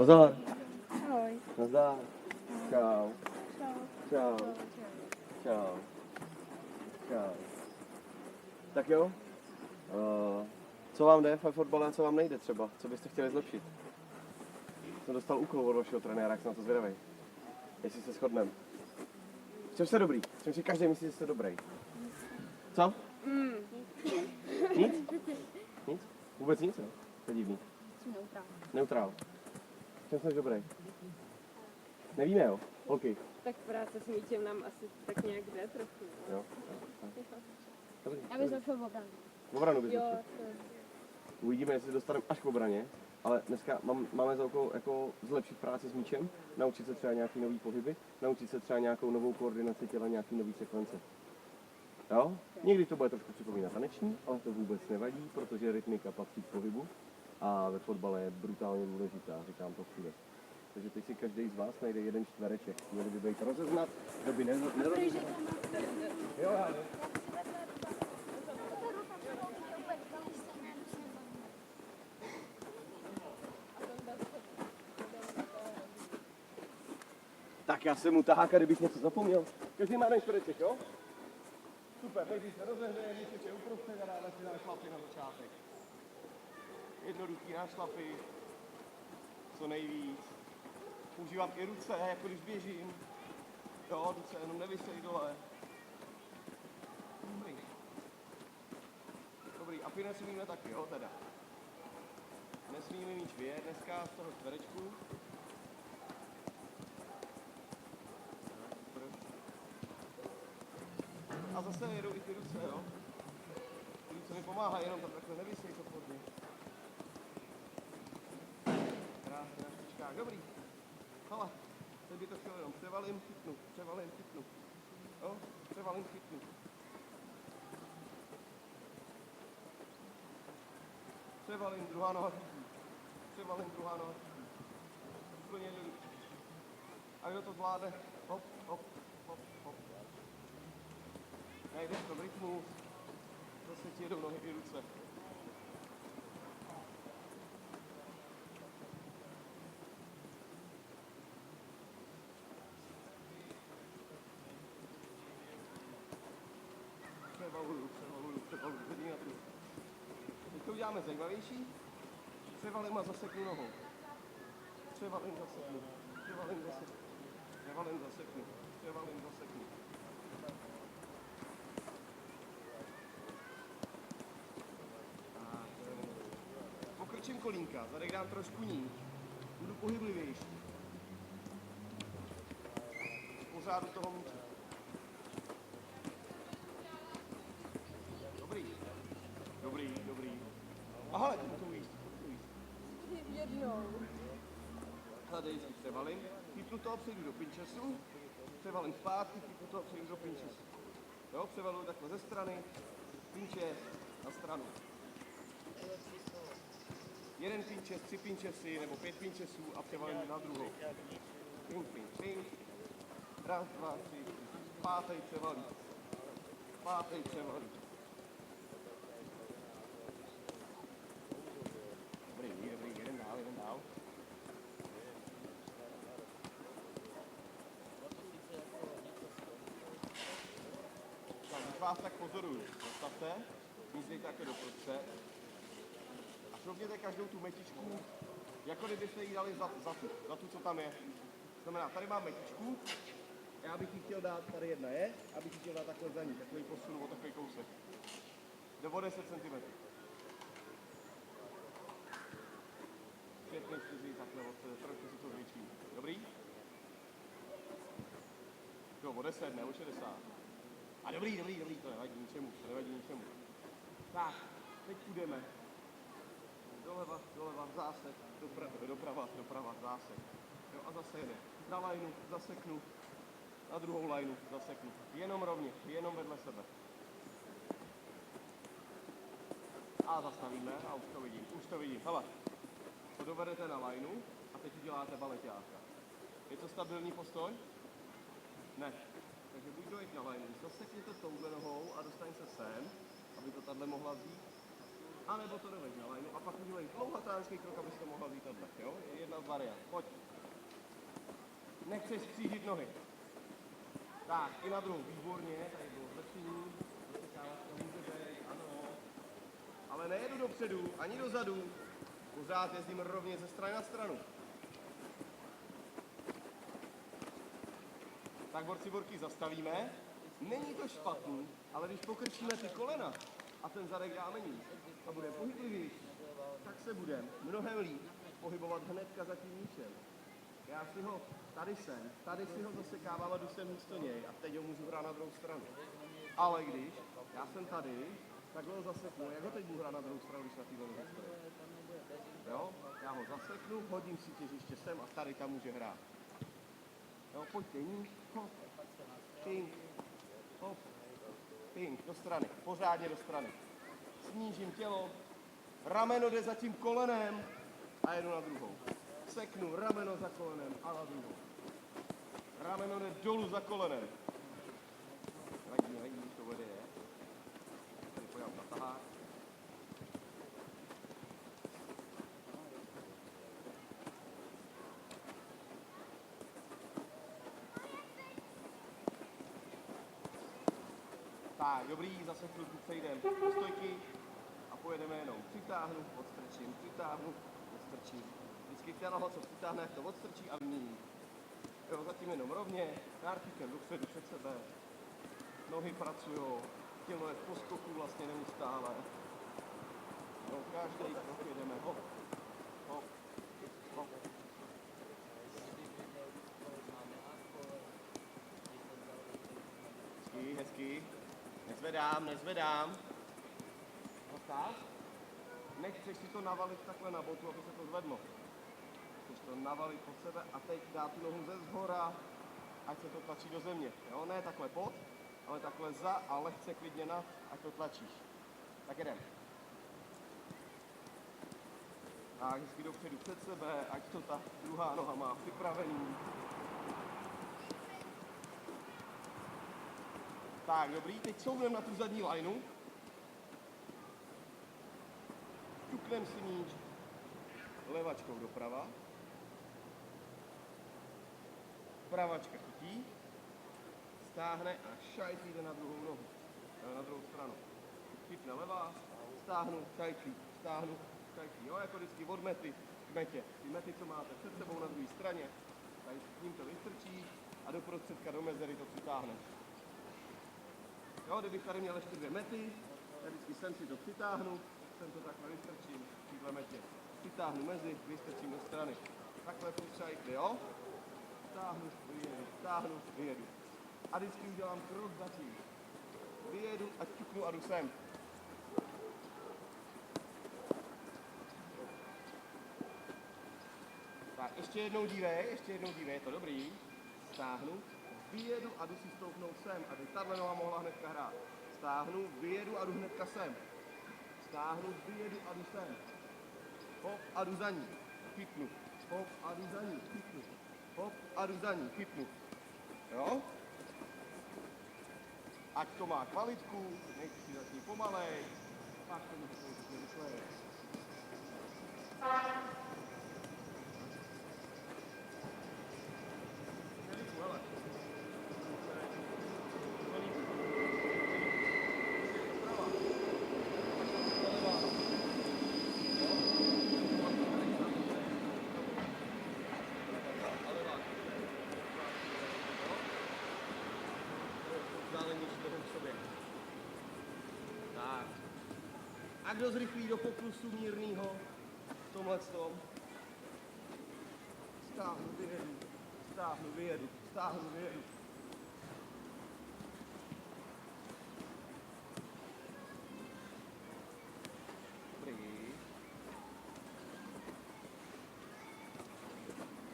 Nazdar. Ahoj. Nazdar. Čau. Čau. Čau. Čau. Čau. Tak jo. Co vám jde ve fotbale a co vám nejde třeba? Co byste chtěli zlepšit? Jsem dostal úkol od vašeho trenéra, jak jsem na to zvědavej. Jestli se shodneme. V čem jste dobrý? V čem si každý myslí, že jste dobrý? Co? Nic? Nic? Vůbec nic, jo? To je divný. Jsem neutrál. Neutrál. V čem jsi dobrý? Nevíme, jo? Holky. Tak práce s míčem nám asi tak nějak jde trochu. Jo. Dobrý. Já bych zlepšil obranu. Obranu bys Jo, zlepšil. to Uvidíme, jestli dostaneme až k obraně, ale dneska máme za úkol jako zlepšit práci s míčem, naučit se třeba nějaký nový pohyby, naučit se třeba nějakou novou koordinaci těla, nějaký nový sekvence. Jo? Někdy to bude trošku připomínat taneční, ale to vůbec nevadí, protože rytmika patří k pohybu a ve fotbale je brutálně důležitá, říkám to všude. Takže teď si každý z vás najde jeden čtvereček. Měli by být rozeznat, kdo by nerozeznat. Jo, já ne. Tak já jsem mu taháka, kdybych něco zapomněl. Každý má jeden čtvereček, jo? Super, nejdřív se rozehřeje, když je uprostřed a dále si dá šlapy na začátek. Jednoduchý nášlapy, co nejvíc. Používám i ruce, jako když běžím. Jo, ruce jenom nevisej dole. Dobrý. Dobrý, a py nesmíme taky, jo, teda. Nesmíme mít vyjet dneska z toho čtverečku. A zase jedou i ty ruce, jo. Ty ruce mi pomáhají, jenom tam takhle nevisej to pod mě. Krásně na špičkách, dobrý. Hala, teď by to chtěl jenom převalím, chytnu, převalím, chytnu. Jo, převalím, chytnu. Převalím, druhá noha chytí. Převalím, druhá noha chytí. Úplně jednoduché. A kdo to zvládne? Hop, hop, hop, hop. Najdeš to v rytmu, zase ti jedou nohy i ruce. Převaluju, vidím na tu. Teď to uděláme zajímavější. Převalím a zaseknu nohou. Převalím, zaseknu. Převalím, zaseknu. Převalím, zaseknu. Převalím, zaseknu. Pokrčím kolínka, zadek dám trošku níž. Budu pohyblivější. Pořád do toho míče. Dobrý, dobrý. Aha, to víc. jednou. Tady si převalím, chytnu toho, přejdu do pinčesu, převalím zpátky, chytnu toho, přejdu do pinčesu. Jo, převaluju takhle ze strany, pinčes na stranu. Jeden pinčes, 3 pinčesy nebo 5 pinčesů a převalím na druhou. Ping, ping, ping. Raz, dva, 3, pátej převalí. Pátej převalí. Dobrý, jeden dál. Tak, když vás tak pozoruju, zastavte, mízejte takhle doprostřed a šroubněte každou tu metičku, jako kdybyste jí dali za tu, co tam je. To znamená, tady mám metičku, já bych ji chtěl dát, tady jedna je, abych ji chtěl dát takhle za ní, takový posun o takový kousek. Do 10 cm. 5, 4, takhle od sebe, trošku si to zvětším. Dobrý? Jo, o 10, ne o 60. A dobrý, to nevadí ničemu. Tak, teď půjdeme. Doleva, zásek, doprava, zásek. Jo, a zase jede. Na lajnu, zaseknu. Na druhou lajnu, zaseknu. Jenom rovně, jenom vedle sebe. A zastavíme a už to vidím. Hele, to dovedete na lajnu a teď uděláte baleťáka. Je to stabilní postoj? Ne. Takže buď dojít na lajnu, zasekněte touhle nohou a dostaňte se sem, aby to tahle mohla vzít. A nebo to doveď na lineu a pak udělej dlouhatánský krok, abys to mohla vzít tak, jo? Je jedna z variant. Pojď. Nechceš skřížit nohy. Tak, i na druhou, výborně, tady bylo zlepšení. Zasekávat to může být, ano. Ale nejedu dopředu, ani dozadu. Pořád jezdím rovně ze strany na stranu. Tak borci borky zastavíme. Není to špatný, ale když pokrčíme ty kolena a ten zadek dáme níž a bude pohyblivější, tak se budeme mnohem líp pohybovat hnedka za tím míčem. Já si ho tady si ho zasekávám a jdu sem místo něj a teď ho můžu hrát na druhou stranu. Ale když já jsem tady, tak ho zaseknu, jak ho teď budu hrát na druhou stranu, když na té noze stojím. Jo, já ho zaseknu, hodím si těžiště sem a tady tam může hrát. Jo, pojďte níž, hop, ping, hop, ping, do strany, pořádně do strany. Snížím tělo, rameno jde za tím kolenem a jedu na druhou. Seknu rameno za kolenem a na druhou. Rameno jde dolů za kolenem. Nevadí, když to vede je. Tady pojďám na tahák. Tak, dobrý, zase chvilku přejdeme do stojky a pojedeme jenom přitáhnu, odstrčím, přitáhnu, odstrčím. Vždycky ta noha, co přitáhne, jak to odstrčí a vymění. Jo, zatím jenom rovně, nártíkem dopředu před sebe. Nohy pracujou, tělo je v poskoku vlastně neustále. Jo, každý krok jedeme hop, hop, hop. Hezký, hezký. Nezvedám. No tak. Nechceš si to navalit takhle na botu, aby se to zvedlo. Chceš to navalit pod sebe a teď dá tu nohu ze zhora, ať se to tlačí do země. Jo, ne takhle pod, ale takhle za a lehce klidně nad, ať to tlačíš. Tak jedem. Tak, hezky dopředu před sebe, ať to ta druhá noha má připravený. Tak, dobrý, teď soudneme na tu zadní lineu. Ťukneme si níž levačkou doprava. Pravačka chytí, stáhne a šajt jde na druhou nohu, na druhou stranu. Chytne levá, stáhnu, šajtí, stáhnu, šajtí. Jo, jako vždycky od mety k metě. Ty mety, co máte před sebou na druhé straně, tady s ním to vystrčí a do prostředka, do mezery to přitáhneš. Jo, kdybych tady měl ještě dvě mety, tak vždycky sem si to přitáhnu, sem to takhle vystrčím, v téhle metě. Přitáhnu mezi, vystrčím do strany. Takhle šajtli, jo? Stáhnu, vyjedu. A vždycky udělám krok za tím. Vyjedu a ťuknu a jdu sem. Tak, ještě jednou dívej, je to dobrý. Stáhnu, vyjedu a jdu si stoupnout sem, aby tahle noha mohla hnedka hrát. Stáhnu, vyjedu a jdu hnedka sem. Stáhnu, vyjedu a jdu sem. Hop a jdu za ní. Chytnu. Hop a jdu za ní. Chytnu. Hop a jdu za ní. Chytnu. Jo? Ať to má kvalitku, nech si začni pomalej. Pak to může být rychleji. Tak. A kdo zrychlí do poklusu mírnýho v tomhletom? Stáhnu, vyjedu, stáhnu, vyjedu, stáhnu, vyjedu. Dobrý.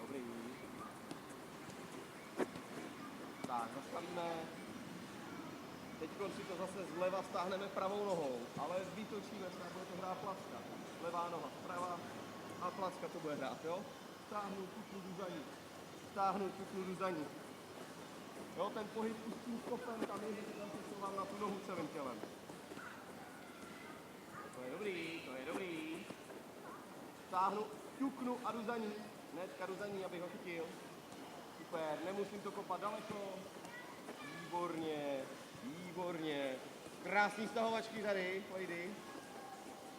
Dobrý. Tak, zastavíme. Teď si to zase zleva stáhneme pravou nohou, ale vytočíme se a bude to hrát placka. Levá noha zprava a placka to bude hrát, jo? Stáhnu, ťuknu, jdu za ní. Stáhnu, ťuknu, jdu za ní. Jo, ten pohyb s tím kopem tam je, že tam se souvám na tu nohu celým tělem. To je dobrý, to je dobrý. Stáhnu, ťuknu a jdu za ní. Hnedka jdu za ní, abych ho chytil. Super, nemusím to kopat daleko. Výborně, výborně. Krásný stahovačky tady, lady.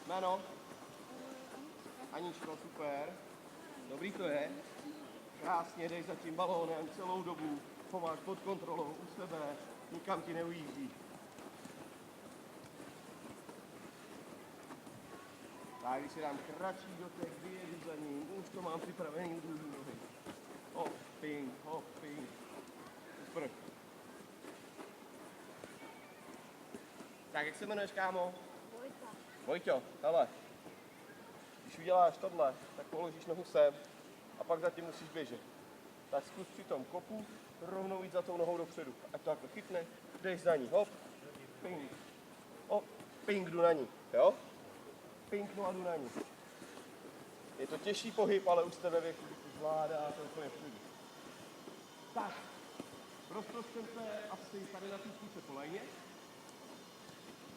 Jméno? Aničko, super. Dobrý to je. Krásně jdeš za tím balónem celou dobu. Ho máš pod kontrolou u sebe, nikam ti neujíždí. Tak, když si dám kratší dotek, vyjedu za ním, už to mám připravený druhý nohy. Hop, ping. Super. Tak, jak se jmenuješ, kámo? Vojťo, hele. Když uděláš tohle, tak položíš nohu sem a pak zatím musíš běžet. Tak zkus při tom kopu rovnou jít za tou nohou dopředu. Ať to takhle chytne, jdeš za ní, hop, ping. Hop, ping, jdu na ní, jo? Ping, no a jdu na ní. Je to těžší pohyb, ale už jste ve věku, kdy to zvládá, to úplně v klidu. Tak, rozprostřem se asi tady na té půlce po lajně.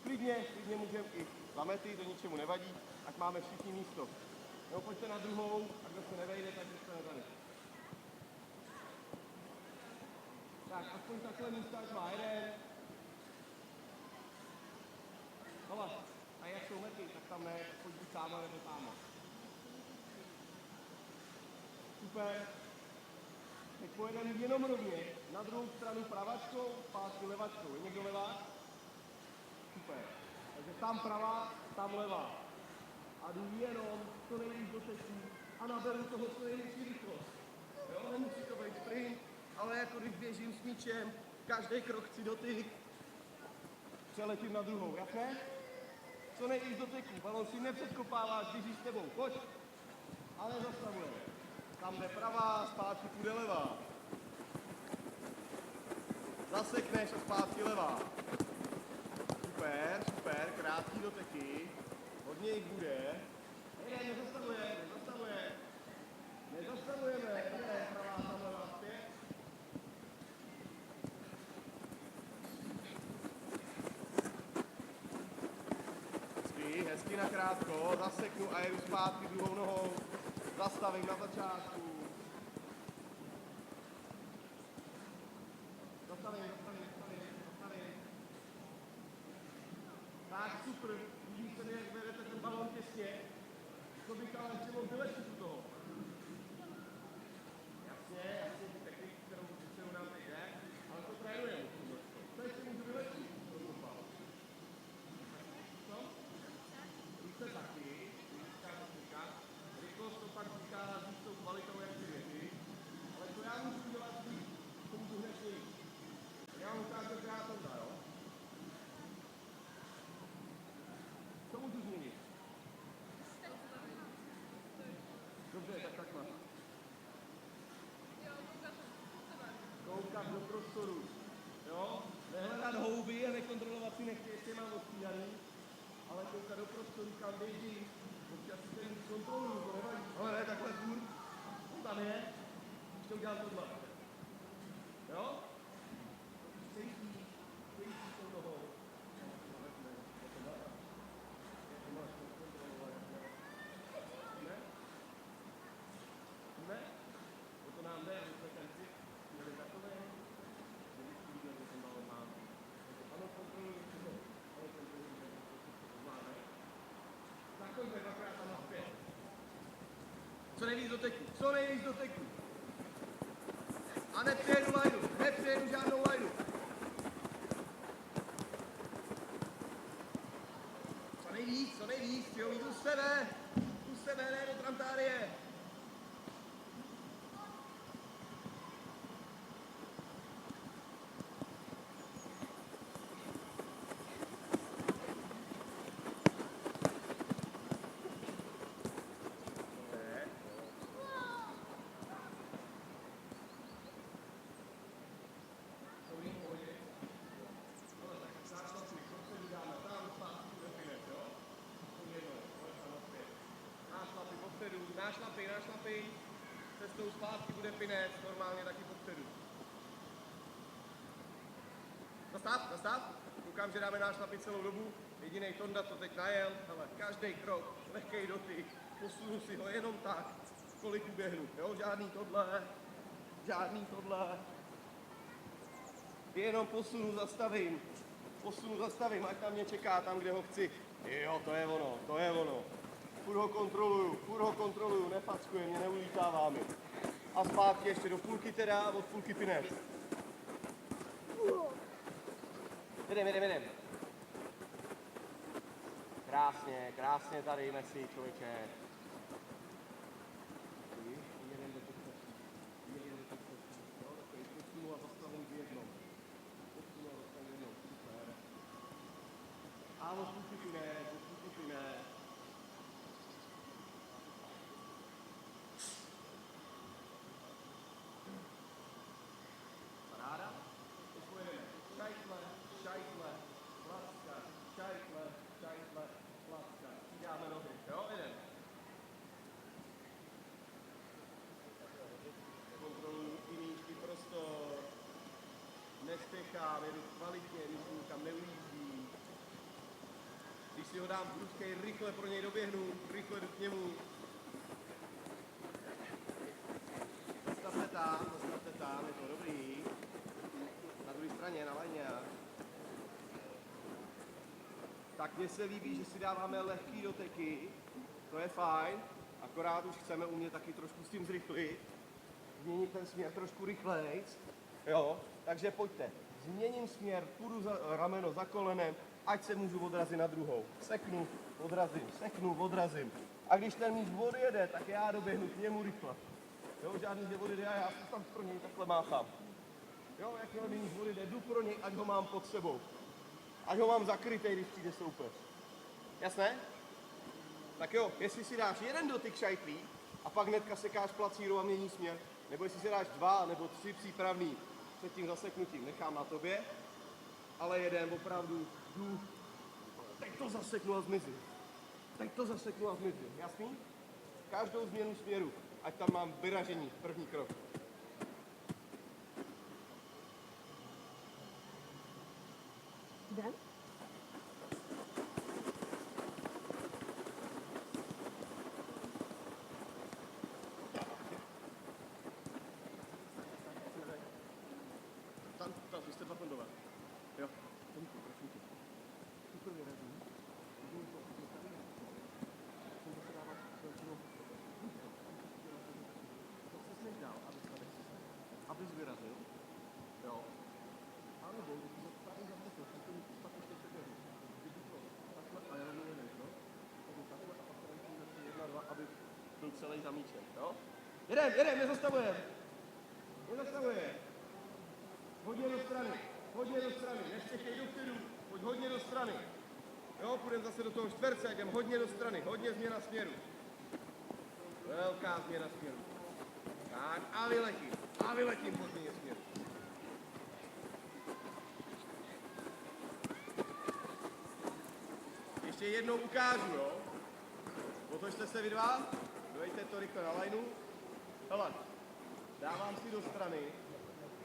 Klidně můžeme i za mety, to ničemu nevadí, ať máme všichni místo. Jo, pojďte na druhou, a kdo se nevejde, tak zůstane tady. Tak, aspoň takhle místa, ať má jeden. Hele, a jak jsou mety, tak tam ne, pojď buď sáma nebo sáma. Super. Teď pojedeme jenom rovně, na druhou stranu pravačkou, zpátky levačkou. Je někdo levák? Super. Takže tam pravá, tam levá. A jdu jenom co nejvíc do teku a naberu toho co největší rychlost. Jo, nemusí to být sprint, ale jako když běžím s míčem, každý krok chci dotyk, přeletím na druhou, jasné? Co nejvíc do teku, balon si nepředkopáváš, běžíš s tebou, pojď. Ale zastavujeme. Tam jde pravá, zpátky půjde levá. Zasekneš a zpátky levá. Super, krátký doteky. Hodně jich bude. Nezastavujeme. Jde, pravá, tam levá, zpět. Hezky nakrátko, zaseknu a jedu zpátky druhou nohou. Zastavím na začátku. Zastavím. Tak, super. Vidíš tady, jak vedete ten balón těsně. To bych ale ještě mohl vylepšit u toho. Jasně, techniku, kterou nám teď jde, ale to trénujeme. To ještě můžu vylepšit. Co? Více taky. Rychlost to pak vychází s tou kvalitou, jak ty věci. Ale to já můžu udělat víc. To můžu hned jít. Já vám ukážu, jak já to dá, jo? Co můžu změnit? Dobře, tak takhle. Koukat do prostoru. Jo? Nehledat houby a nekontrolovat si nechtějí, ještě mám odstříhaný. Ale koukat do prostoru, kam běží. Občas si ten kontroluju, to nevadí. Ale ne, takhle furt. On tam je. Ještě udělám tohle. Jo? Sejtí s tou nohou. Ne? O to nám jde, aby jsme ten cit měli takový, že vždycky víme, že ten balon má. Ano, kontroluji si to. Ale kontroluji, že to zvládne. Zakončme dvakrát tam naspět. Co nejvíc do teku. A nepřejedu žádnou lajnu. Co nejvíc, jo, jdu z sebe, ne do trantárie. Nášlapej, cestou zpátky bude pinec, normálně taky popředu. Zastav. Koukám, že dáme nášlapy celou dobu. Jedinej Tonda to teď najel, ale každý krok, lehkej dotyk, posunu si ho jenom tak, kolik uběhnu. Jo, žádný tohle. Jenom posunu, zastavím, ať tam mě čeká tam, kde ho chci. Jo, to je ono. Furt ho kontroluju, nefackuje mě, neulítává mi. A zpátky ještě do půlky teda, a od půlky fineš. Jedem. Krásně tady, Messi, člověče. Jeden do těch koší. Jo, takový posunu a zastavím v jednom. Super. A od půlky fineš. Paráda? Teď pojedeme. Šajtle, placka. Přidáme nohy. Jo, jeden. Kontroluji jiný prostor. Nespěchám, jedu kvalitně, myslím, kam neujíždí. Když si ho dám prudkej, rychle pro něj doběhnu, rychle jdu k němu. Zastavte tam, je to dobrý. Na druhé straně, na lajně. Tak mně se líbí, že si dáváme lehký doteky, to je fajn, akorát už chceme umět taky trošku s tím zrychlit, změnit ten směr trošku rychlejc, jo, takže pojďte, změním směr, půjdu za rameno za kolenem, ať se můžu odrazit na druhou, seknu, odrazím, a když ten míč odjede, tak já doběhnu k němu rychle, jo, žádný neodjede a já se tam pro něj takhle máchám, jo, jakmile mi míč odjede, jdu pro něj, ať ho mám pod sebou. Ať ho mám zakrytý, když přijde soupeř. Jasné? Tak jo, jestli si dáš jeden dotyk šajtlí a pak hnedka sekáš placíru a mění směr, nebo jestli si dáš 2 nebo 3 přípravný před tím zaseknutím, nechám na tobě, ale jeden opravdu jdu, teď to zaseknu a zmizím. Jasný? Každou změnu směru, ať tam mám vyražení, první krok. Den? Tam, vy jste dva Tondové. Jo, Tomku, prosím tě. Super vyrazím. Jsem zase dávat velkou. Tak se snaž dál, abys vyrazil. Jo. A nebo, když se tady zasekl, tak to pak ještě přeběhnu. Takhle a jenom jedeš, no? Takže takhle a pak tady začne 1, 2, aby byl celý za míčem, jo? Jedem, nezastavujeme. Hodně do strany, nespěchej dopředu, pojď hodně do strany. Jo, půjdeme zase do toho čtverce, jdem hodně do strany, hodně změna směru. Velká změna směru. Tak, a vyletím po změně směru. Ještě jednou ukážu, jo. Otočte se vy dva, dojďte to rychle na lajnu. Hele, dávám si do strany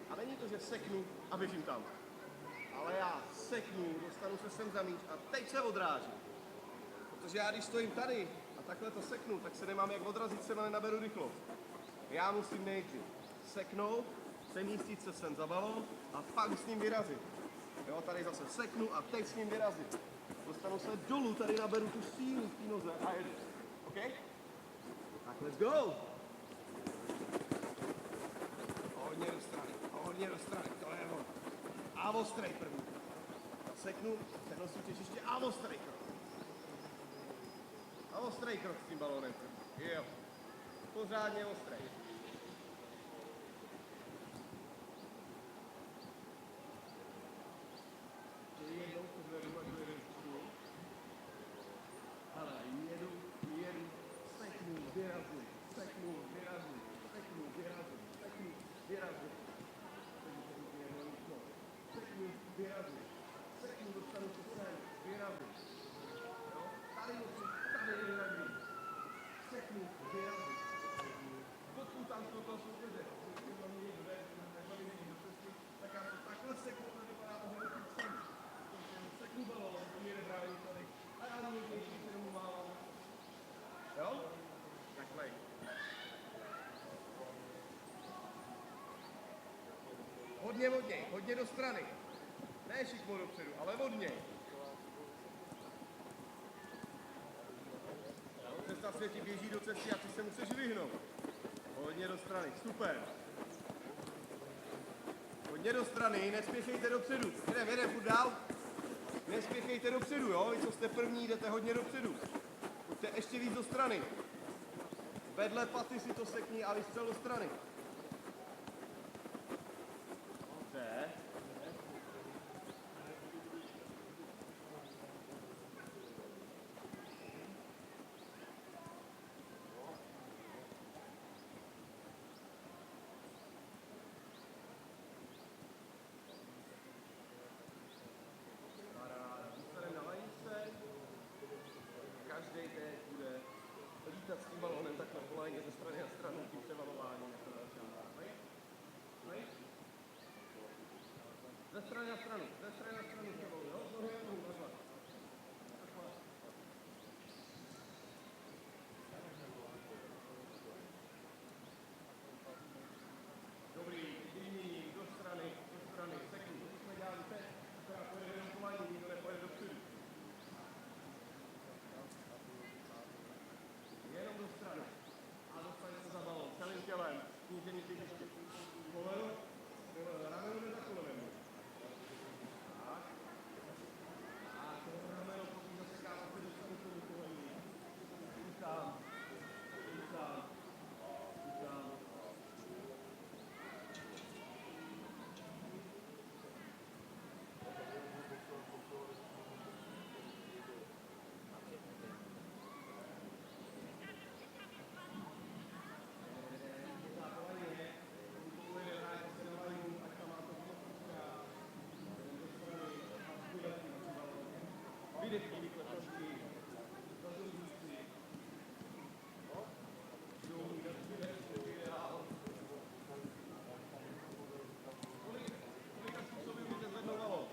a není to, že seknu a běžím tam. Ale já seknu, dostanu se sem za míč a teď se odrážím. Protože já když stojím tady a takhle to seknu, tak se nemám jak odrazit sem a nenaberu rychlost. Já musím nejdřív seknout, přemístit se sem za balón a pak s ním vyrazit. Jo, tady zase seknu a teď s ním vyrazit. Dostanu se dolů, tady naberu tu sílu v té noze a jedu. OK? Tak let's go! Hodně do strany, to je ono. A ostrej první. Seknu, přenosím těžiště a ostrej krok. A ostrej krok s tím balónem. Jo. Pořádně ostrej. Jednou pozvedu, ať dojedu vpůl. Ale jedu, seknu, vyrazím, seknu, dostanu se sem, vyrazím. Jo? Tady musím, tady vyrazím. Seknu, vyrazím. Pokud tam z toho soupeře, tak já to takhle seknu, to vypadá, že sem. hodně do strany. Ne šikmo dopředu, ale od něj. Představ si, že ti běží do cesty a ty se musíš vyhnout. Hodně do strany, super. Hodně do strany, nespěchejte dopředu. Jedem, furt dál. Nespěchejte dopředu, jo? Vy, co jste první, jdete hodně dopředu. Pojďte ještě víc do strany. Vedle paty si to sekni a vystřel do strany. Dobře. Každý teď bude lítat s tím balonem tak na kolajně ze strany na stranu, tím převalováním. Ze strany na stranu převalu, jo? Znovu je nohu, takhle. Dobrý, vymění, do strany, sekni, to jsme dělali teď, která pojede jenom kolajně, nikdo nepojede dopředu. Jenom do strany. A dostane se za balón. Celým tělem. Snížení těžiště. Koleno. Rameno jde za kolenem. Tak. A to rameno pokud zasekáme se do strany tomu kolenu. Sám. Vydechni, rychle trošku. Rozumící. Dolů, vydech, dál. Kolika způsoby můžete zvednout balón?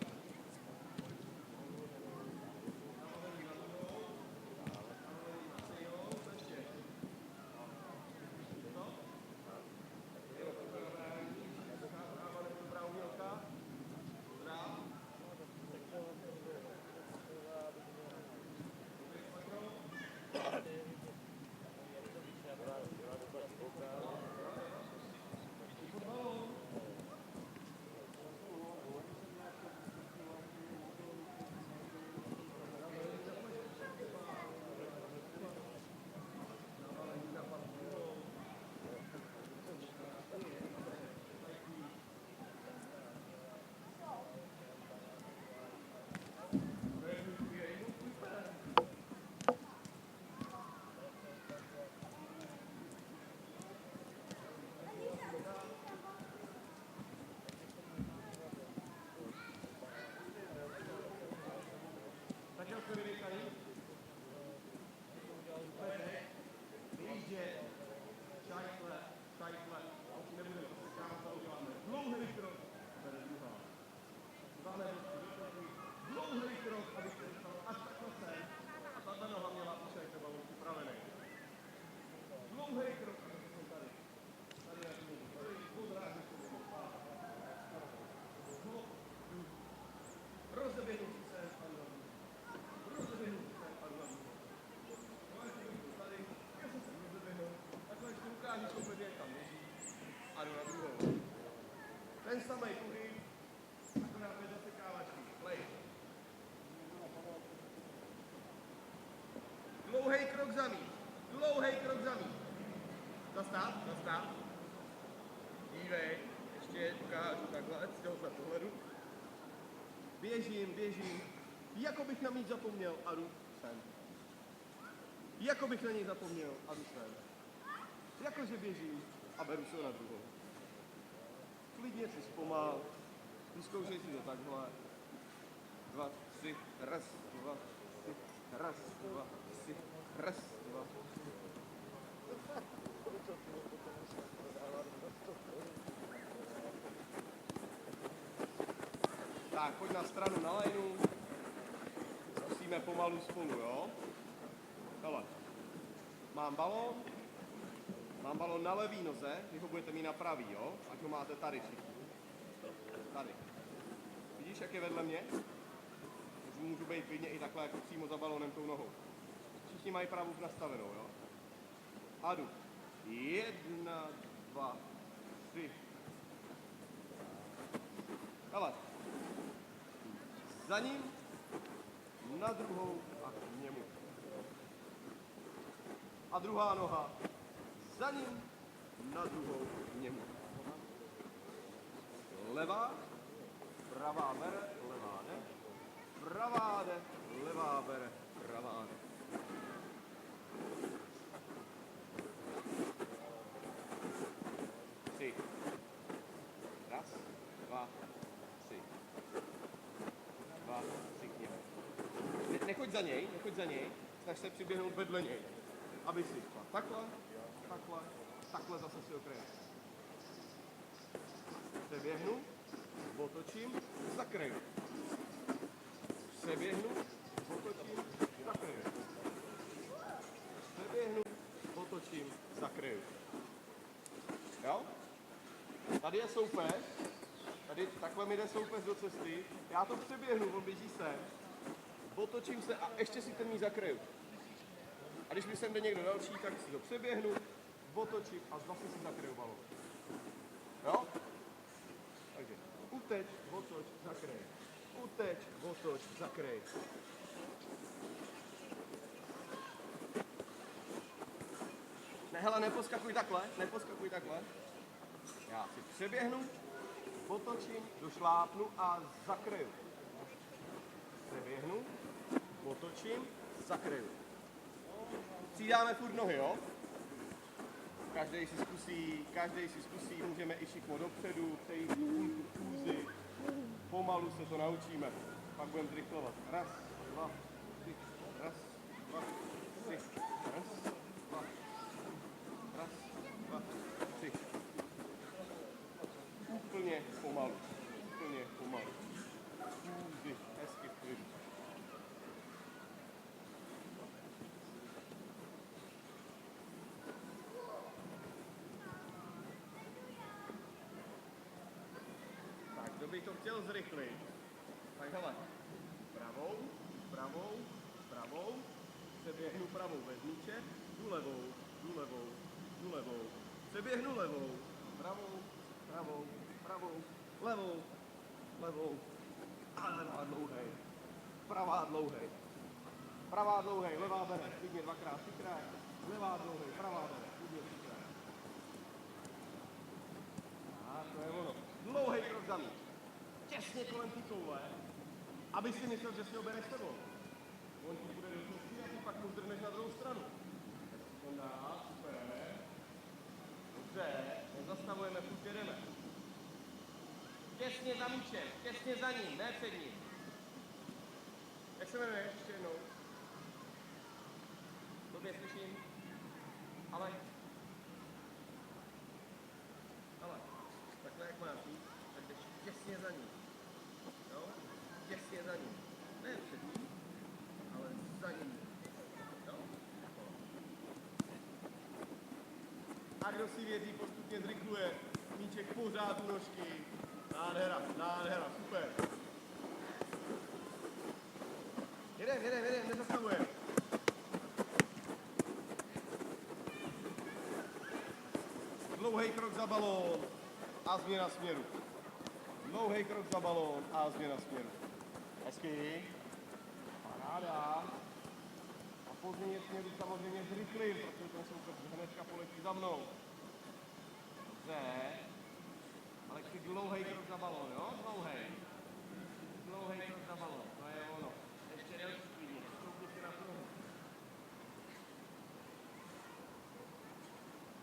Ten samej pohyb, akorát bez zasekávačky. Play. Dlouhej krok za míč. Zastát. Dívej, ještě ukážu takhle, z tohohle pohledu. Běžím. Jako bych na míč zapomněl a jdu sem. Jakože běžím a beru se na druhou. Klidně si zpomal, vyzkoušej si to takhle. 2, 3, raz, 2, 3, raz, 2, 3, raz, 2. Tak, pojď na stranu na lineu. Zkusíme pomalu spolu, jo? Hele. Mám balón na levý noze, vy ho budete mít na pravý, jo? Ať ho máte tady všichni. Tady. Vidíš, jak je vedle mě? Takže můžu být klidně i takhle jako přímo za balónem tou nohou. Všichni mají pravou nastavenou, jo? A jdu. 1, 2, 3. Hele. Za ním, na druhou a k němu. A druhá noha. Za ním, na druhou k němu. Levá, pravá bere, levá jde. Pravá jde, levá bere, pravá jde. Tři. Raz, dva, tři. Dva, tři k němu. Nechoď za něj, snaž se přiběhnout vedle něj. Aby si šla takhle, takhle, takhle zase si okryje. Přeběhnu, otočím, zakryju. Přeběhnu, otočím, zakryju. Přeběhnu, otočím, zakryju. Jo? Tady je soupeř, tady takhle mi jde soupeř do cesty, já to přeběhnu, on běží sem, otočím se a ještě si ten míč zakryju. A když mi sem jde někdo další, tak si to přeběhnu, otočím a zase si zakryju balón. Jo? Takže uteč, otoč, zakryj. Uteč, otoč, zakryj. Ne, hele, neposkakuj takhle. Já si přeběhnu, otočím, došlápnu a zakryju. Přeběhnu, otočím, zakryju. Přidáme furt nohy, jo? Každý si zkusí, můžeme i šikmo dopředu, přejít chůzi. Pomalu se to naučíme, pak budeme zrychlovat. Raz, dva, tři, raz, dva, tři, raz, dva, raz, dva, tři. Úplně pomalu, Chůzi, hezky v klidu. Kdo by to chtěl zrychlit, tak hele, pravou, přeběhnu pravou bez míče, jdu levou, přeběhnu levou, pravou, levou, a levá dlouhej, levá bere, klidně dvakrát, třikrát, levá dlouhej, pravá bere, klidně třikrát. A to je ono. Dlouhej krok za mým. Těsně kolem té koule, aby si myslel, že si ho bereš sebou. On ti bude do cesty a ty pak mu zdrhneš na druhou stranu. On dá, super. Dobře, nezastavujeme, furt jedeme. Těsně za míčem, těsně za ním, ne před ním. Jak se jmenuješ ještě jednou? Tobě slyším. Ale. Takhle jak máš jít, tak jdeš těsně za ním. Jo? Těsně za ním. Ne před ním, ale za ním. Jo? A kdo si věří, postupně zrychluje. Míček pořád u nožky. Nádhera, super. Jedem, nezastavujeme. Dlouhej krok za balón a změna směru. Hezky. Paráda. A po změně směru samozřejmě zrychlím, protože ten soupeř hnedka poletí za mnou. Dobře. Ale chci dlouhej krok za balón, jo? Dlouhej krok za balón, to je ono. Ještě delší klidně, stoupni si na nohu.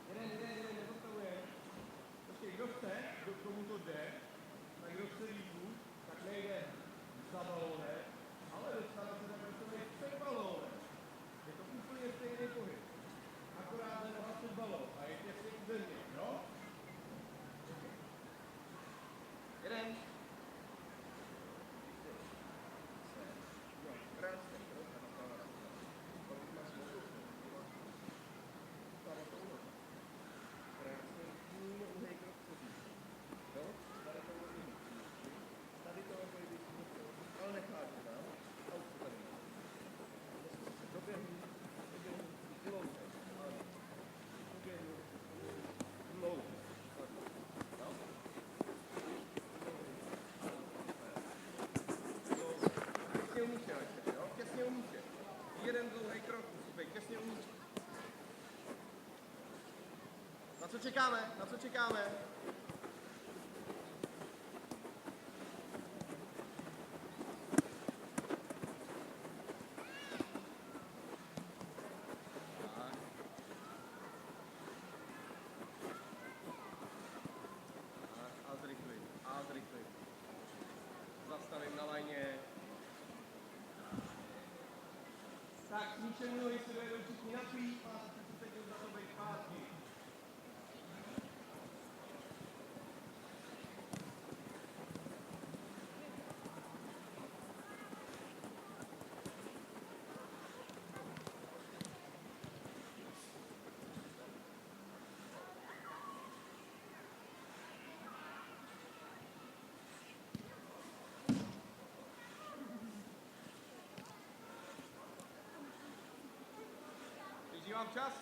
Jeden, nezastavuje. Počkej, kdo chce, kdo k tomu to jde, tak kdo chce lípu, tak nejde za balónem, ale dostane se takhle před balónem. Je to úplně stejný pohyb. Akorát noha před balón a je těsně u země, jo? Jeden. Krásně. co čekáme? Na co čekáme? A zrychlit. Zastavím na lajně. Tak, smíčený nohy se dojedou všichni napřít, máte 30 sekund za to být zpátky. Běží vám čas?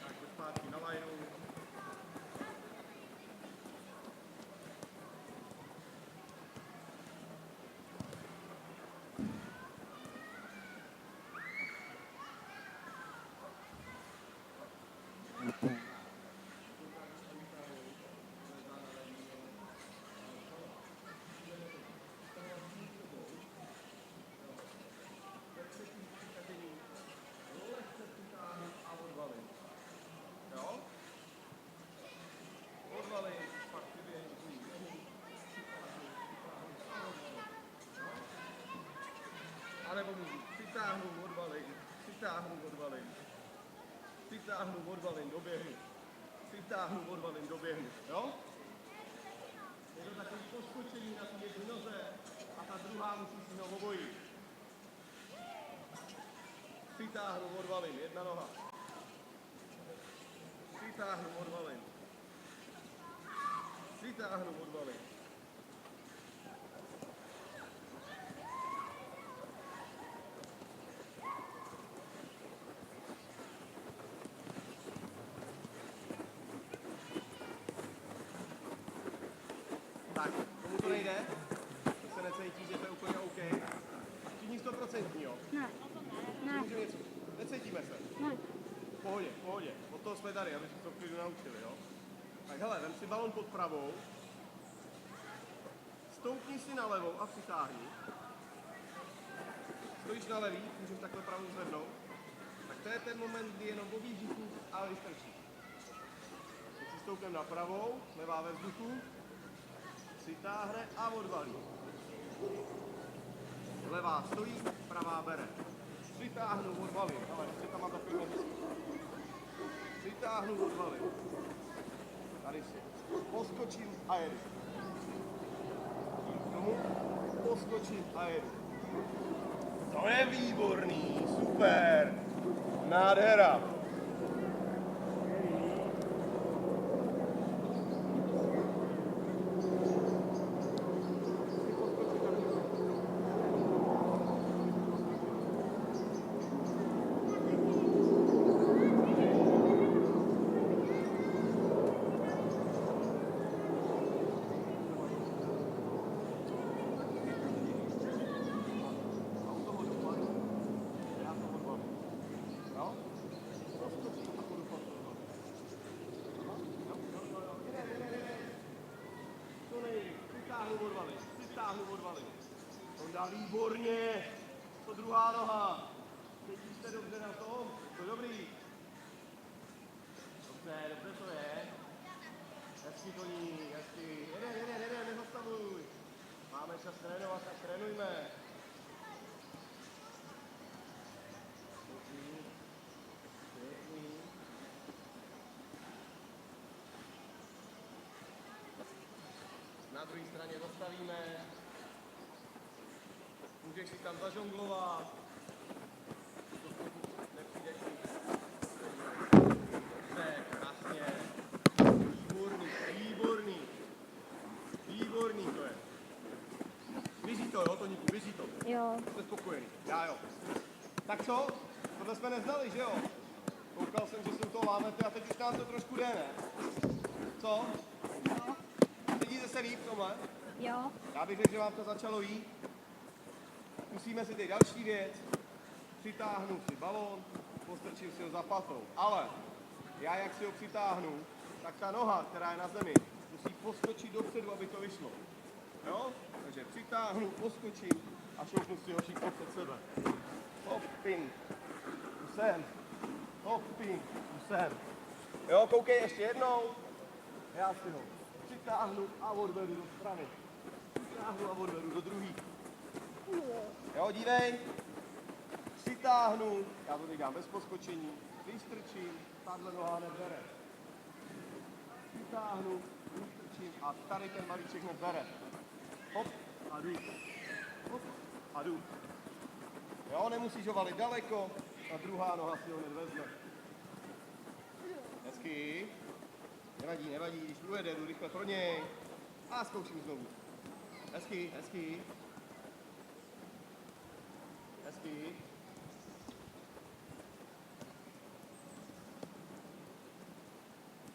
Tak, do zpátky na lajnu. Nebo můžu přitáhnu, odvalím, doběhnu, jo? Je to takový poskočení na té jedné noze a ta druhá musí si ho obojí. Přitáhnu, odvalím, jedna noha. Přitáhnu, odvalím. Tak, komu to nejde? To se necítí, že to je úplně OK. Všichni 100%, jo? Ne. Ne. Můžu něco? Necítíme se? Ne. V pohodě. Od toho jsme tady, aby se to v klidu naučili, jo? Tak hele, vem si balon pod pravou. Stoupni si na levou a přitáhni. Stojíš na levý, můžeš takhle pravou zvednout. Tak to je ten moment, kdy jenom objíždí kus a vystrčí. Teď si stoupneme na pravou, levá ve vzduchu. Přitáhne a odvalí. Levá stojí, pravá bere. Přitáhnu, odvalím. Ale ještě tam má takový hezký. Přitáhnu, odvalím. Tady si. Poskočím a jedu. K tomu poskočím a jedu. To je výborný, super. Nádhera. Přitáhnu, odvalím. On dá výborně. To druhá noha. Cítíš se dobře na tom? To je dobrý. Dobře to je. Hezký koník, hezký. Jeden, nezastavuj. Máme čas trénovat, tak trénujme. Pěkný. Na druhé straně zastavíme. Můžeš si tam zažonglovat. Nepřijdeš nic. Dobře, krásně. Výborný to je. Běží to, jo, Toníku, běží to. Jo. Jste spokojený. Já jo. Tak co? tohle jsme neznali, že jo? Koukal jsem, že se u toho lámete a teď už nám to trošku jde, ne? Co? Jo. Cítíte se líp v tomhle? Jo. Já bych řekl, že vám to začalo jít. Musíme si teď další věc. Přitáhnu si balón, postrčím si ho za patou. Ale já, jak si ho přitáhnu, tak ta noha, která je na zemi, musí poskočit dopředu, aby to vyšlo. Jo? Takže přitáhnu, poskočím a šoupnu si ho šikmo před sebe. Hop, ping. Tu sem. Hop, ping. Tu sem. Jo, koukej ještě jednou. Já si ho přitáhnu a odvedu do strany. Přitáhnu a odvedu do druhý. Jo, dívej. Přitáhnu, já to teď dám bez poskočení, vystrčím, tahle noha nebere. Přitáhnu, vystrčím a tady ten balíček nebere. Hop a jdu. Hop a jdu. Jo, nemusíš ho valit daleko, a druhá noha si ho hned vezme. Hezky. Nevadí, nevadí, když ujede, jdu rychle pro něj. A zkouším znovu. Hezky, hezky. Hezky.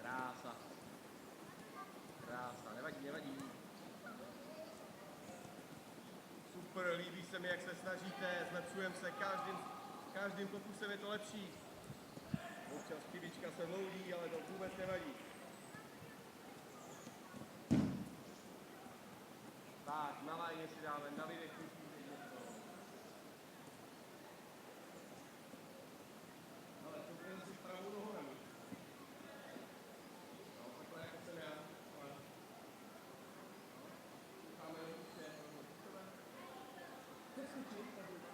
Krása. Krása, nevadí, nevadí. Super, líbí se mi, jak se snažíte, zlepšujeme se, každým pokusem je to lepší. Občas chybička se vloudí, ale to vůbec nevadí. Tak, na lajně si dáme, na vydechu. Ale to si pravou nohu nemůžu. No, takhle jako jsem já. Ale... Máme ještě jednou do sebe. Přesvědčím, tak je to.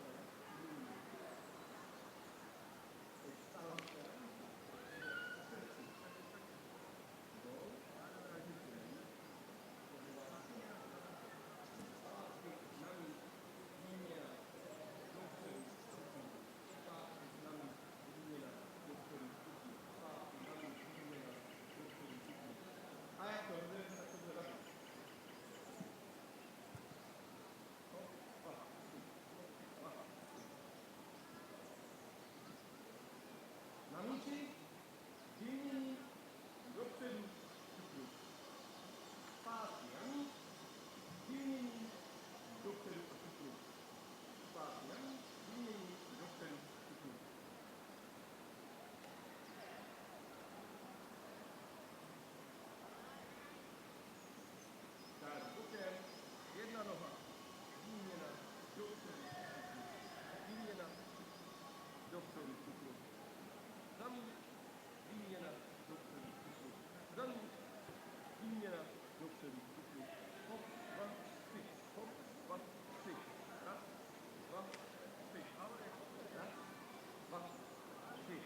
Na míči, vymění, dopředu, šupluk. Zpátky na míč, vymění, dopředu, šupluk. Zpátky na míč, vymění, dopředu, šupluk. Tak, bokem, jedna noha, výměna, dopředu, šupluk. Výměna, dopředu, šupluk. Za míč, výměna, dopředu, šupluk. Za míč, výměna, dopředu, šupluk. Hop, 2, 3, hop, 2, 3. Raz, 2, 3. Ale raz, 2, 3.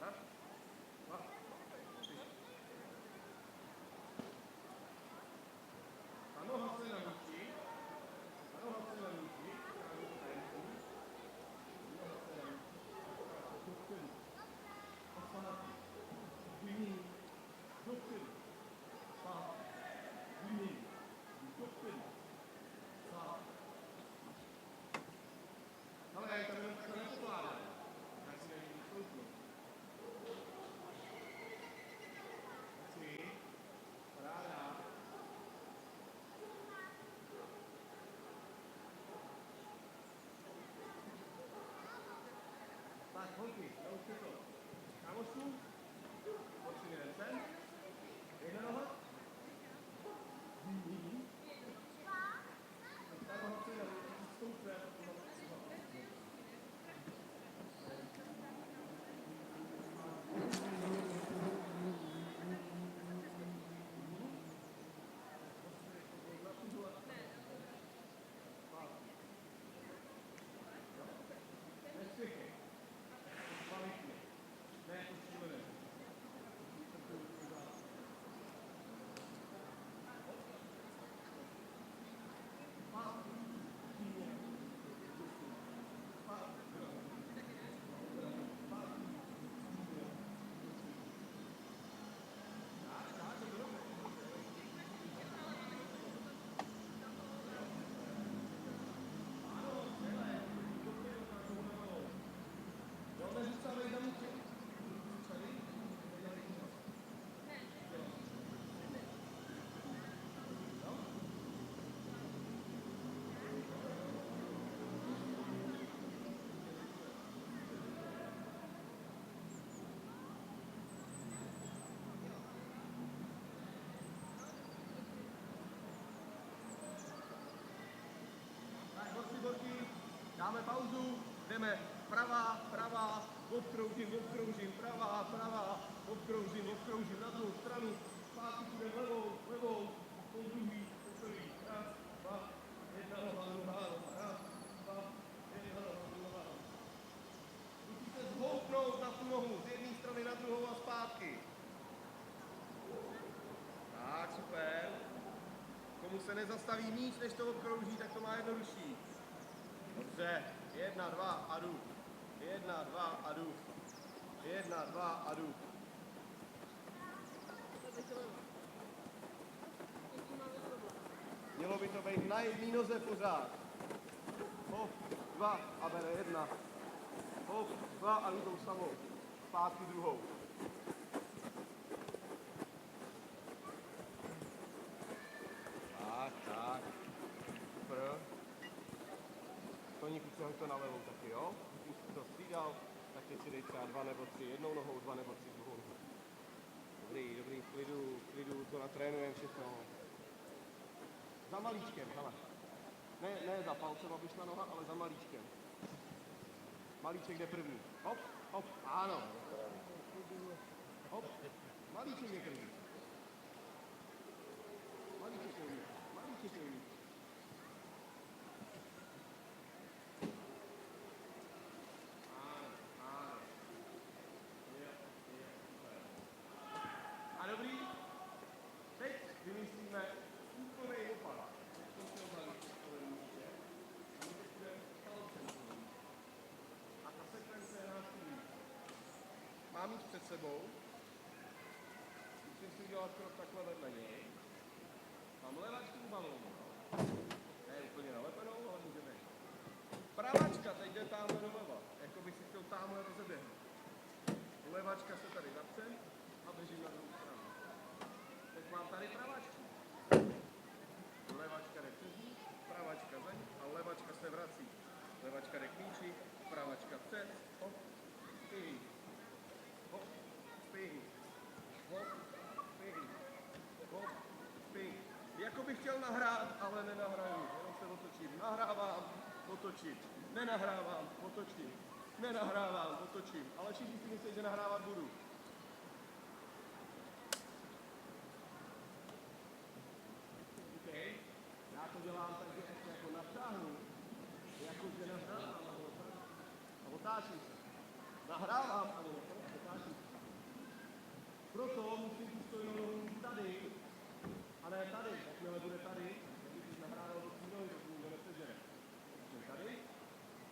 Raz, 2, 3. Ta noha se na míči, noha se na míči, noha se na míči, dopředu. Vymění, dopředu, zpátky, vymění, dopředu, zpátky. Ale já ji tam jenom takhle nepokládám. Já si nevím vystoupnout. Hezky, paráda. Tak, holky, naučte to. Kámošku, pojď si jeden sem. Jedna noha. Vymění. Ta noha se stoupne. Nespěchej. Kvalitně. Ne jako šílené. Dáme pauzu, jdeme pravá, pravá, obkroužím, obkroužím, na druhou stranu, zpátky půjdeme levou, po druhý, raz, dva, jedna noha, raz, dva, jedna noha. Musíte zhoupnout na tu nohu, z jedné strany na druhou a zpátky. Tak, super. Komu se nezastaví míč, než to obkrouží, tak to má jednodušší. Dobře, 1, 2 a jdu. 1, 2 a jdu. 1, 2 a jdu. Mělo by to být na jedné noze pořád. Hop, 2 a bere 1. Hop, 2 a jdu tou samou. Zpátky druhou. Tak. Super. Toníku, přehoď to na levou taky, jo? Když jsi to střídal, tak teď si dej třeba 2 nebo 3 jednou nohou, 2 nebo 3 druhou nohou. Dobrý, v klidu, to natrénujeme všechno. Za malíčkem, hele. Ne za palcem, aby šla noha, ale za malíčkem. Malíček jde první. Hop, ano. Hop, malíček jde první. Malíček jde první. A dobrý, teď vymyslíme úplný opak. A ta sekvence je následující. Mám jít před sebou, musím si udělat krok takhle vedle něj. Mám levačku u balónu. Ne úplně nalepenou, ale můžeme. Pravačka teď jde tamhle doleva, jako bych si chtěl tamhle rozeběhnout. Levačka se tady zapře a běžím na druhou stranu. Teď mám tady pravačku. Levačka jde přes ní, pravačka za ní a levačka se vrací. Levačka jde k míči, pravačka přes, hop, ping, hop, ping, hop, ping, hop, ping. Jako bych chtěl nahrát, ale nenahraju, jenom se otočím. Nahrávám, otočím, nenahrávám, otočím. Nenahrávám, otočím, ale všichni si myslí, že nahrávat budu. OK, já to dělám tak, že ještě jako natáhnu, jako že nahrávám a otáčím se. Nahrávám a otáčím se. Proto musím tu stojnou nohu tady, a ne tady, jakmile bude tady, tak bych nahrával do té nohy, tak nikdo nepřežene. Tady,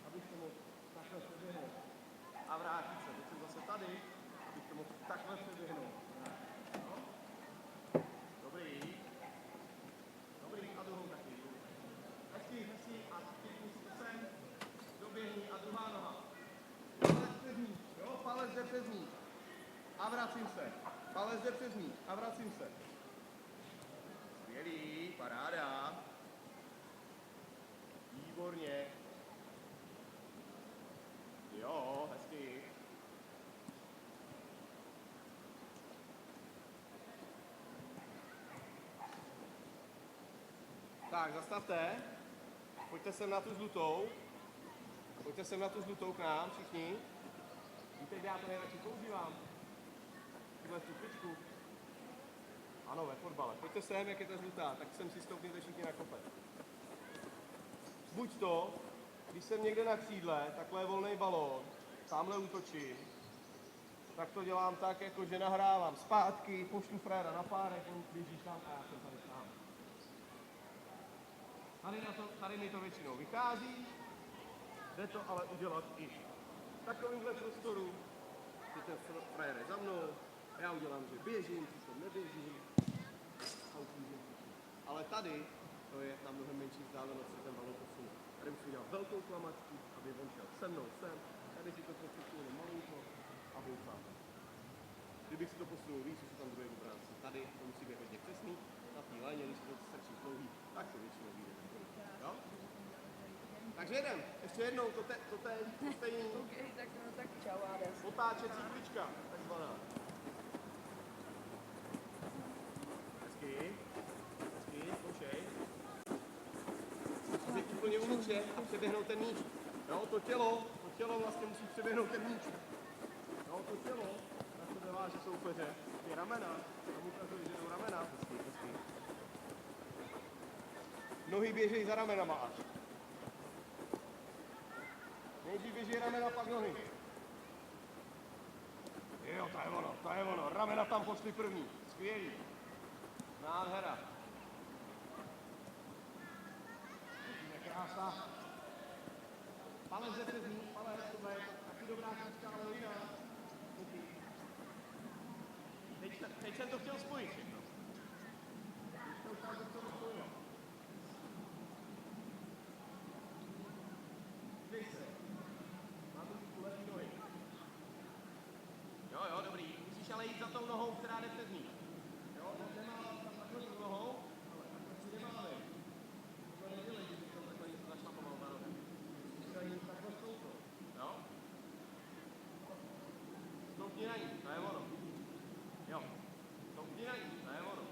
abych to mohl takhle přeběhnout a vrátit se. Teď jsem zase tady, abych to mohl takhle přeběhnout. No. Dobrý a druhou taky. Hezký a pěkný si to sem, doběhni a druhá noha. Palec jde přes ní a vracím se. Palec jde přes ní a vracím se. Skvělý, paráda. Výborně. Jo, hezky. Tak, zastavte. Pojďte sem na tu žlutou. Pojďte sem na tu žlutou k nám, všichni. Víte, kde já to nejradši používám? Tuhle tu kličku. Ano, ve fotbale. Pojďte sem, jak je ta žlutá, tak sem si stoupněte všichni na kopec. Buď to, když jsem někde na křídle, takhle je volný balón, tamhle útočím, tak to dělám tak, jako že nahrávám zpátky, pošlu fréra na párek, on běží tam a já jsem tady sám. Tady mi to většinou vychází, jde to ale udělat i v takovémhle prostoru, že ten frér je za mnou, já udělám, že běžím, přitom neběžím a uklízím. Ale tady to je na mnohem menší vzdálenosti ten balón posunu. Tady musím dělat velkou klamačku, aby on šel se mnou sem, tady si to posunul jenom malinko a boufám. Kdybych si to posunul víc, už je tam druhý obránce. Tady to musí být hodně přesný, na té léně, když to strčí dlouhý, tak to většinou vyjde. Jo? Takže jedem, ještě jednou, to stejný. Okay, tak čau, Ades. Otáčecí klička, takzvaná. Hezky, zkoušej. Teď úplně uvnitře a přeběhnout ten míč. Jo, to tělo vlastně musí přeběhnout ten míč. Jo, to tělo na sebe váže soupeře, ty ramena, tam ukazují, že jdou ramena. Nohy běžejí za ramenama až. Nejdřív běží ramena, pak nohy. Jo, to je ono. Ramena tam pošli první. Skvělý. Nádhera. Vidíme, krása. Palec ze přes ní, palec, tohle je taky dobrá kráčka, ale jiná. Teď jsem to chtěl spojit všechno. Teď to ukázat, co to spojilo. Dej se. Má to tu levý nohy. Jo, dobrý. Musíš ale jít za tou nohou, která jde přes ní. Jo, nemá tam takhle tu nohou, ale takhle si nemáme. Tohle nedělej, když jsem takhle něco zašlapoval na nohu. Musíš jít takhle stoupnout. Jo? Stoupni na ní, to je ono. Jo. Stoupni na ní, to je ono.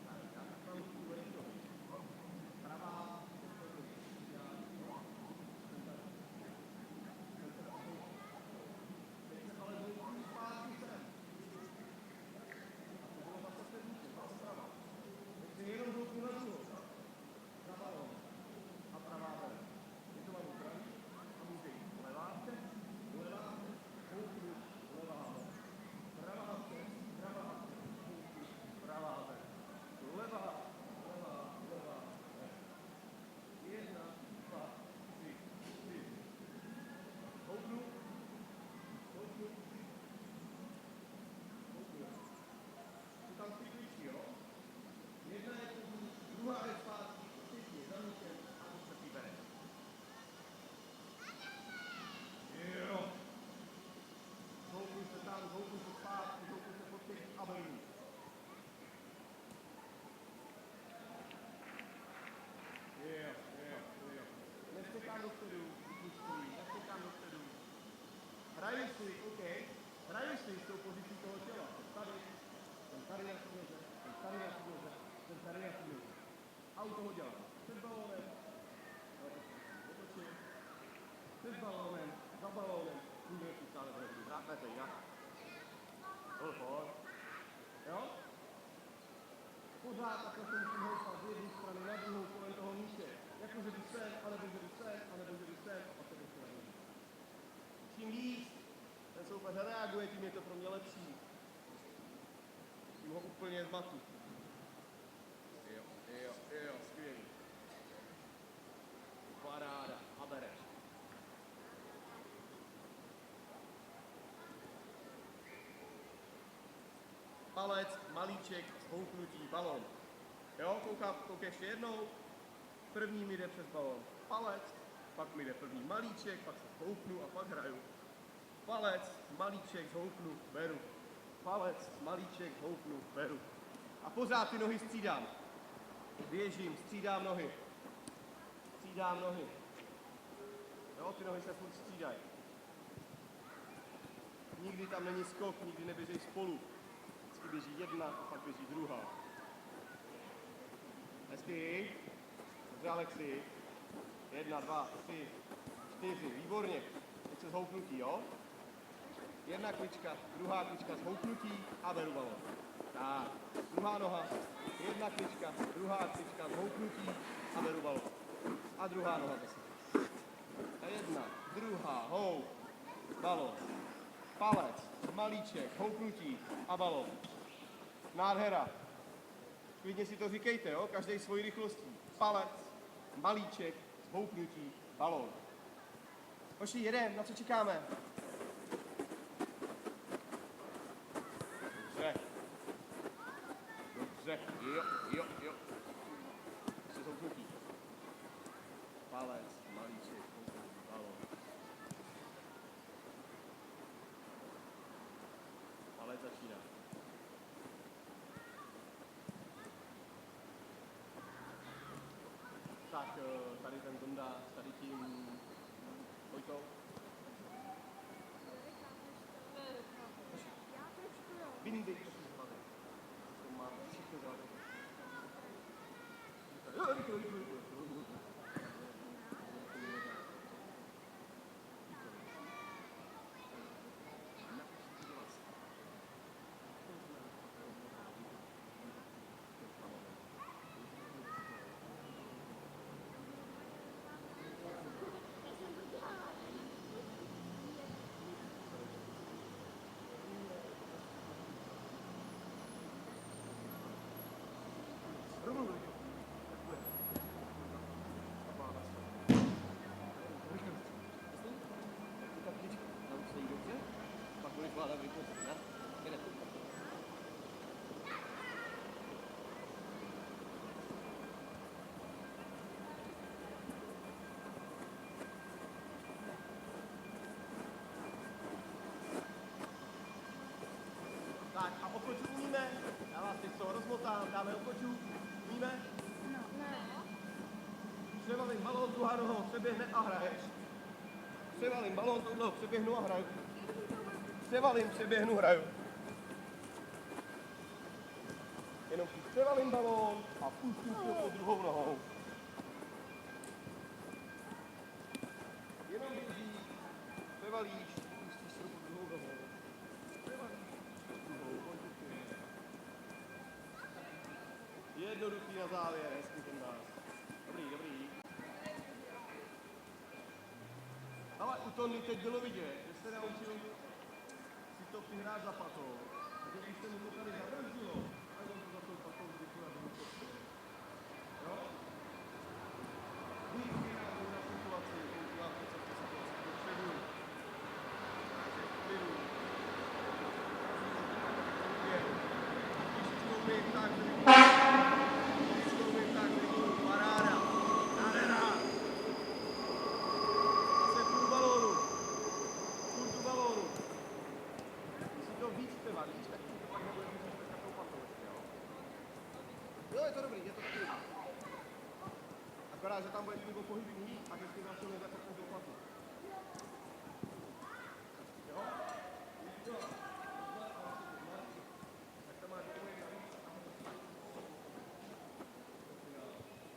Tak, já takhle tu levý nohy. Pravá. Hraju si s tou pozicí toho těla. Ten tady na noze, ten tady na noze, ten tady na noze. A u toho dělám před balónem, otočím, před balónem, za balónem, můžeme si stále vrát, vrátme to jinak. Pojď. Jo? Pořád takhle se musím houpat z jedné strany na druhou kolem toho míče. Jakože jdu sem, anebo že jdu sem, anebo že jdu sem, a pak se dostanu na druhou. Čím víc ten soupeř reaguje, tím je to pro mě lepší. Tím ho úplně zmatu. Jo, skvělý. Paráda, a bereš. Palec, malíček, zhoupnutí, balón. Jo, koukej ještě jednou. První mi jde přes balón palec, pak mi jde první malíček, pak se zhoupnu a pak hraju. Palec, malíček, zhoupnu, beru. Palec, malíček, zhoupnu, beru. A pořád ty nohy střídám. Běžím, střídám nohy. Střídám nohy. Jo, ty nohy se furt střídají. Nikdy tam není skok, nikdy neběžej spolu. Vždycky běží jedna a pak běží druhá. Hezky. Dobře, Alexi. 1, 2, 3, 4. Výborně. Teď se zhoupnutí, jo? Jedna klička, druhá klička, zhoupnutí a beru balón. Tak. Druhá noha. Jedna klička, druhá klička, zhoupnutí a beru balón. A druhá noha zase. A jedna, druhá, houp, balón. Palec, malíček, houpnutí a balón. Nádhera. Klidně si to říkejte, jo? Každej svojí rychlostí. Palec, malíček, houpnutí, balón. Hoši, jedem, na co čekáme? Dobře. Dobře, jo. Ještě zhoupnutí. Palec, malíček, houpnutí, balón. Palec začíná. Tak tady ten Tonda s tady tím Vojtou. Bindy, prosím, hlavy. To má všechno hlavy. Rychle. to rozmotám, dáme okočů, umíme? Převalím balón, druhá nohou, přeběhne a hraješ. Převalím balón, touhle přeběhnu a hraju. Převalím, přeběhnu, hraju. Jenom převalím balón a pustím to pod druhou nohou. Jenom běžíš, převalíš, pustíš se pod druhou nohou. Převalíš, druhou, jednoduchý na závěr, hezký ten vás. Dobrý, dobrý. Ale u Tony teď bylo vidět, že se naučil si to přihrát za patou. Takže když se mu to tady zabrzdilo, tak on to za tou patou zvyklil a byl to vše. Jo? Víc vyhrávám na situaci, koukáte, co se situaci potřebuji. Takže v klidu. Když zkoumím tak, paráda, nádhera. Zase půl balónu. Půl tu balónu. Když si to víc převalíš, tak ti to pak nebude můžeš tak takovou patou ještě, jo? Jo, je to dobrý, je to dobrý. Akorát, že tam bude chvíli pohybný a že si vlastně nezakopneš do platu. Jo? Jo. Tak to máš takový navíc.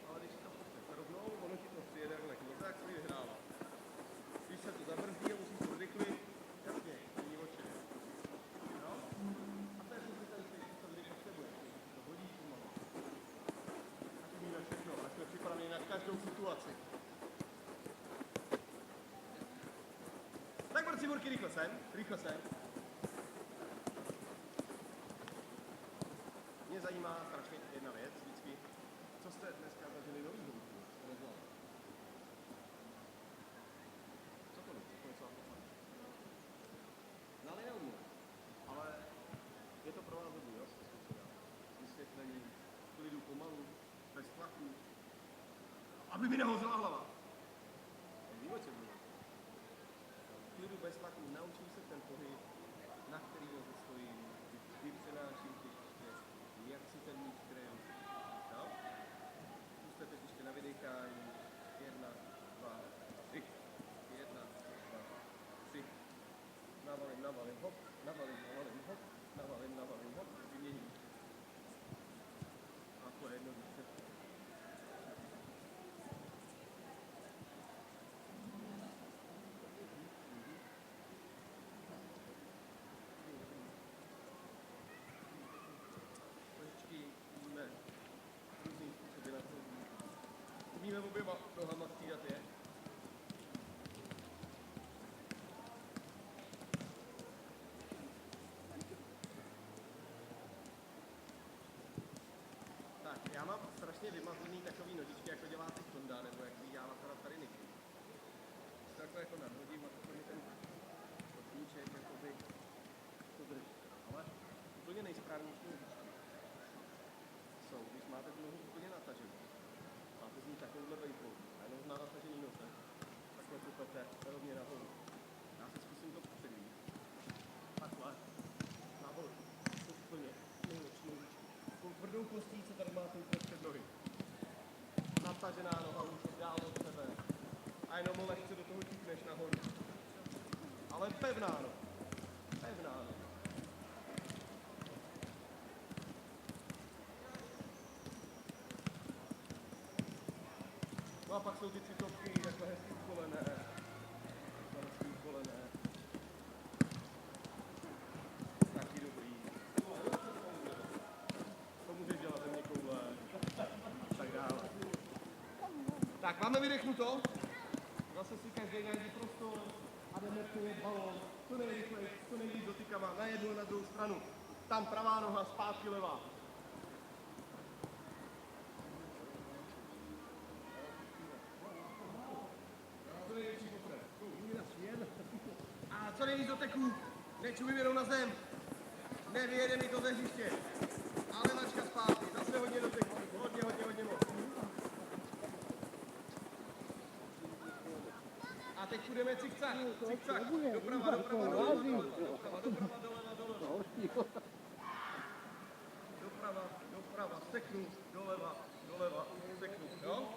Ale když to pusteš rovnou, ono ti to přijede vlek. No tak si vyhrává. Když se to zabrzdí a musíš to zrychlit, jasně, není o čem. Jo? A to je přesně ten styk, co tady potřebuješ. To hodíš pomalu. Ať umíme všechno, ať jsme připraveni na každou situaci. Tak borci, burky, rychle sem, rychle sem. Mě zajímá strašně jedna věc vždycky. Co jste dneska zažili nový hudbu? Co to není? Co to není? No ale neumím. Ale je to pro vás dobrý, jo? Vysvětlení, klidu pomalu, bez tlaku. Aby mi nehozela hlava. Ví, o čem mluvím. Klidu bez tlaku, naučím se ten pohyb, na který noze stojím, kdy přenáším těžiště, jak si ten míč kryju. Jo? Zkuste teď ještě na vydechání. 1, 2, 3. 1, 2, 3. Navalím, navalím, hop. Navalím, navalím, hop. Navalím, navalím, hop. Vyměním. A to je jednoduché. Umíme různým způsoby na to. Umíme oběma nohama střídat je. Tak, já mám strašně vymazaný takový nožičky, jako děláte Tonda, nebo jak si dělá tady Niky. Takhle jako nadhodím a takhle mi ten kotníček jakoby to drží. Ale úplně nejsprávnější nožičky jsou, když máte tu nohu úplně nataženou. Máte z ní takovouhle vejpou a jenom na natažený noze. Takhle kupete rovně nahoru. Já si zkusím to předvíc. Takhle. Nahoru. Úplně nejlepší nožičky. Tou tvrdou kostí, co tady máte uprostřed nohy. Natažená noha už dál od sebe. A jenom lehce do toho tikneš nahoru. Ale pevná noha. Pevná noha. No a pak jsou ty citovky takhle hezky ukolené. Takhle hezky ukolené. Taky dobrý. To můžeš dělat země koule. Tak dále. Tak, máme vydechnuto. Zase si každý najde prostor a jdeme tu balón. Co nejrychleji, co nejvíc dotykama. Na jednu a na druhou stranu. Tam pravá noha, zpátky levá. A co nejvíc doteků, nečumím jenom na zem, nevyjede mi to ze hřiště, ale mačka zpátky, zase hodně doteků, hodně moc. A teď půjdeme cikcak, doprava, doleva. doprava, seknu, doleva, seknu, jo?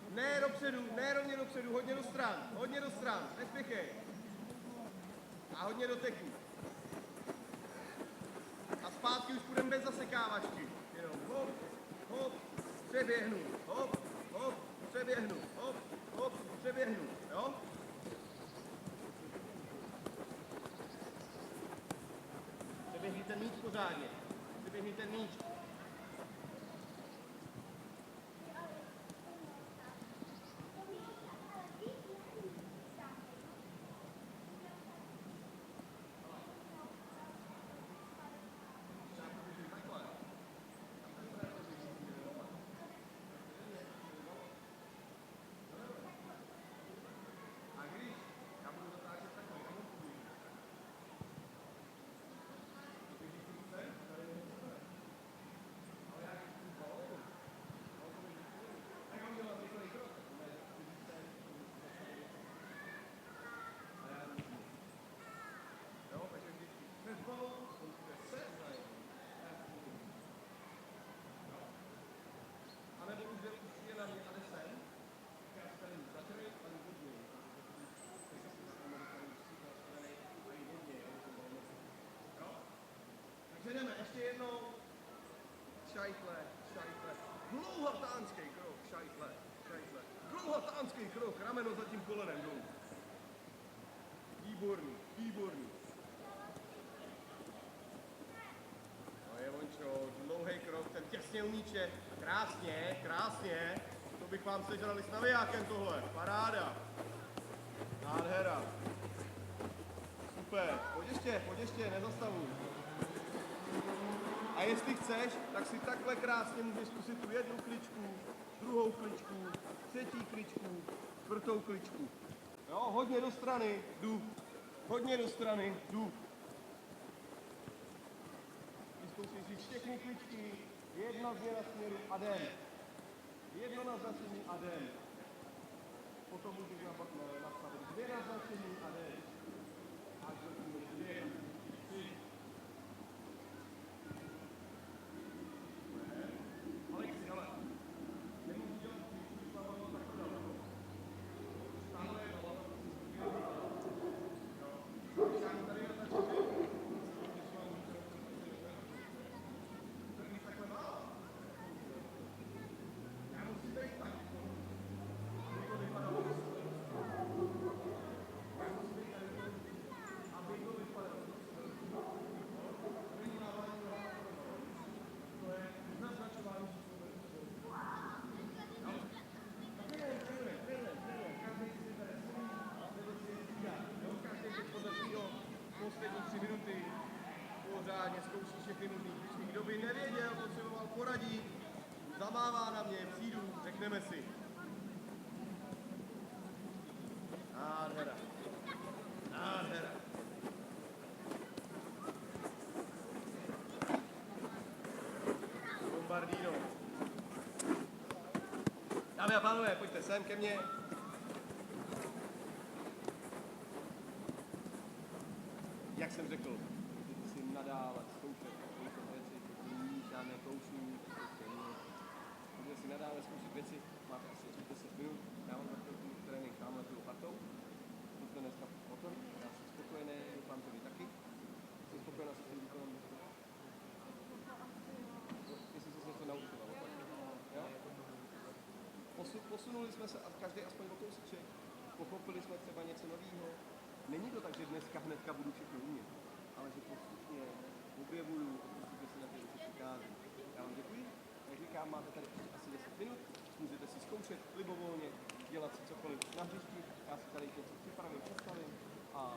Ne dopředu, ne rovně dopředu, hodně do stran, nespěchej. A hodně do teku. A zpátky už půjdeme bez zasekávačky. Jenom hop, hop, přeběhnu, hop, hop, přeběhnu, hop, hop, přeběhnu, jo? Přeběhni ten míč pořádně, přeběhni ten míč. Jdeme, ještě jednou. Šajtle. Dlouhatánský krok, šajtle. Dlouhatánský krok, rameno za tím kolenem dolů. Výborný. No je vončo, dlouhý krok, ten těsně umíče. Krásně. To bych vám sežrali s navijákem tohle. Paráda. Nádhera. Super, pojď ještě, nezastavuj. A jestli chceš, tak si takhle krásně můžeš zkusit tu jednu kličku, druhou kličku, třetí kličku, čtvrtou kličku. Jo, hodně do strany, jdu. Vyzkoušej si všechny kličky, jedna změna směru a jdem. Jedno naznačení a jdem. Potom můžeš nastavit dvě naznačení a jdem. Až do dvě, tři. Poslední 3 minuty pořádně zkouší všechny možný kličky. Kdo by nevěděl, potřeboval poradit, zamává na mě, přijdu, řekneme si. Nádhera. Bombardino. Dámy a pánové, pojďte sem ke mně. Jak jsem řekl, můžete si nadávat, zkoušet věci, není žádné koušení, můžete si nadávat zkoušet věci, máte asi 10 minut, já vám za chvilku trénink tamhle tu partou, to jste dneska potom, já jsem spokojený, doufám, že vy taky, jsem spokojená se tím výkonem, jestli jste se něco naučila, jo? Posunuli jsme se a každý aspoň o kousíček, pochopili jsme třeba něco nového. Není to tak, že dneska hnedka budu všechno umět, ale že postupně objevuju a postupně se na ty věci přicházím. Já vám děkuji, jak říkám, máte tady asi 10 minut, můžete si zkoušet libovolně, dělat si cokoliv na hřišti, já si tady něco připravím, představím a